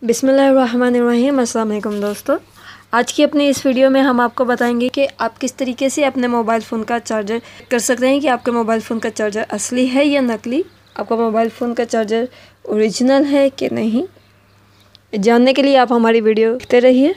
बिस्मिल्लाहिर्रहमानिर्रहीम। अस्सलाम वालेकुम दोस्तों, आज की अपनी इस वीडियो में हम आपको बताएंगे कि आप किस तरीके से अपने मोबाइल फ़ोन का चार्जर कर सकते हैं कि आपके मोबाइल फ़ोन का चार्जर असली है या नकली, आपका मोबाइल फ़ोन का चार्जर ओरिजिनल है कि नहीं। जानने के लिए आप हमारी वीडियो देखते रहिए।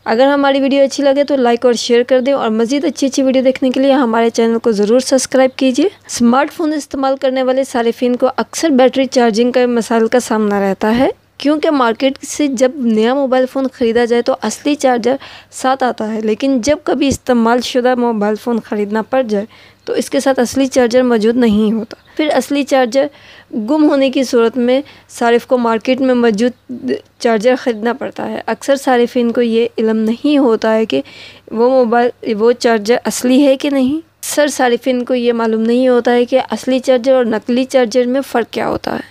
अगर हमारी वीडियो अच्छी लगे तो लाइक और शेयर कर दें और मज़ीद अच्छी वीडियो देखने के लिए हमारे चैनल को ज़रूर सब्सक्राइब कीजिए। स्मार्टफोन इस्तेमाल करने वाले सारिफिन को अक्सर बैटरी चार्जिंग का मसाइल का सामना रहता है, क्योंकि मार्केट से जब नया मोबाइल फ़ोन ख़रीदा जाए तो असली चार्जर साथ आता है, लेकिन जब कभी इस्तेमाल शुदा मोबाइल फ़ोन ख़रीदना पड़ जाए तो इसके साथ असली चार्जर मौजूद नहीं होता। फिर असली चार्जर गुम होने की सूरत में सारिफ को मार्केट में मौजूद चार्जर ख़रीदना पड़ता है। अक्सर सारिफिन को ये इल्म नहीं होता है कि वो चार्जर असली है कि नहीं। अक्सर सारिफिन को ये मालूम नहीं होता है कि असली चार्जर और नकली चार्जर में फ़र्क क्या होता है,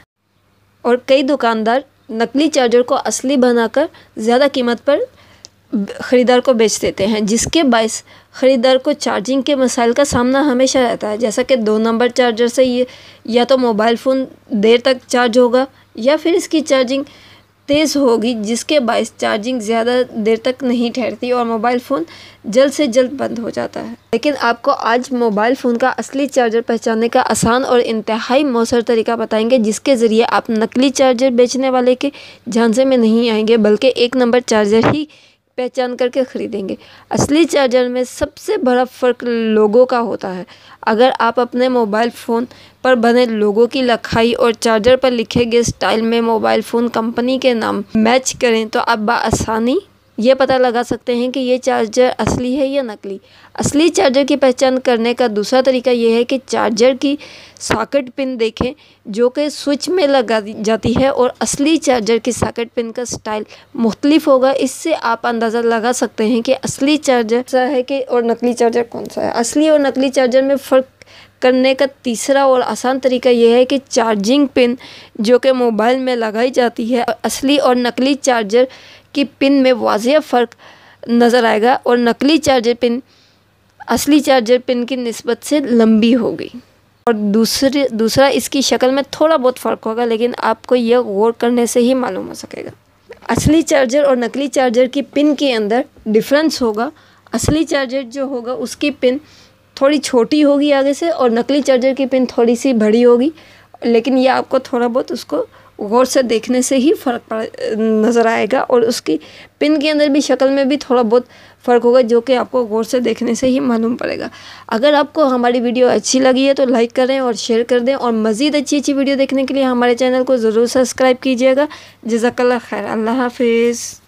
और कई दुकानदार नकली चार्जर को असली बनाकर ज़्यादा कीमत पर ख़रीदार को बेच देते हैं, जिसके बायस ख़रीदार को चार्जिंग के मसाइल का सामना हमेशा रहता है। जैसा कि 2 नंबर चार्जर से ये या तो मोबाइल फ़ोन देर तक चार्ज होगा या फिर इसकी चार्जिंग तेज़ होगी, जिसके बायस चार्जिंग ज़्यादा देर तक नहीं ठहरती और मोबाइल फ़ोन जल्द से जल्द बंद हो जाता है। लेकिन आपको आज मोबाइल फ़ोन का असली चार्जर पहचानने का आसान और इंतहाई मौसर तरीका बताएंगे, जिसके ज़रिए आप नकली चार्जर बेचने वाले के झांसे में नहीं आएंगे, बल्कि 1 नंबर चार्जर ही पहचान करके ख़रीदेंगे। असली चार्जर में सबसे बड़ा फ़र्क लोगों का होता है। अगर आप अपने मोबाइल फ़ोन पर बने लोगों की लिखाई और चार्जर पर लिखे गए स्टाइल में मोबाइल फ़ोन कंपनी के नाम मैच करें तो आप बआसानी ये पता लगा सकते हैं कि ये चार्जर असली है या नकली। असली चार्जर की पहचान करने का दूसरा तरीका ये है कि चार्जर की सॉकेट पिन देखें, जो कि स्विच में लगा जाती है, और असली चार्जर की सॉकेट पिन का स्टाइल मुख्तलिफ होगा। इससे आप अंदाज़ा लगा सकते हैं कि असली चार्जर सा है कि और नकली चार्जर कौन सा है। असली और नकली चार्जर में फ़र्क करने का तीसरा और आसान तरीका यह है कि चार्जिंग पिन जो कि मोबाइल में लगाई जाती है, असली और नकली चार्जर की पिन में वाज़ेह फ़र्क नज़र आएगा, और नकली चार्जर पिन असली चार्जर पिन की निस्बत से लंबी होगी, और दूसरा इसकी शक्ल में थोड़ा बहुत फ़र्क होगा, लेकिन आपको यह गौर करने से ही मालूम हो सकेगा। असली चार्जर और नकली चार्जर की पिन के अंदर डिफरेंस होगा। असली चार्जर जो होगा उसकी पिन थोड़ी छोटी होगी आगे से, और नकली चार्जर की पिन थोड़ी सी बड़ी होगी, लेकिन यह आपको थोड़ा बहुत उसको गौर से देखने से ही फ़र्क नज़र आएगा, और उसकी पिन के अंदर भी शक्ल में भी थोड़ा बहुत फ़र्क होगा, जो कि आपको गौर से देखने से ही मालूम पड़ेगा। अगर आपको हमारी वीडियो अच्छी लगी है तो लाइक करें और शेयर कर दें, और मज़ीद अच्छी वीडियो देखने के लिए हमारे चैनल को ज़रूर सब्सक्राइब कीजिएगा। जज़ाकल्लाह खैर। अल्लाह हाफिज़।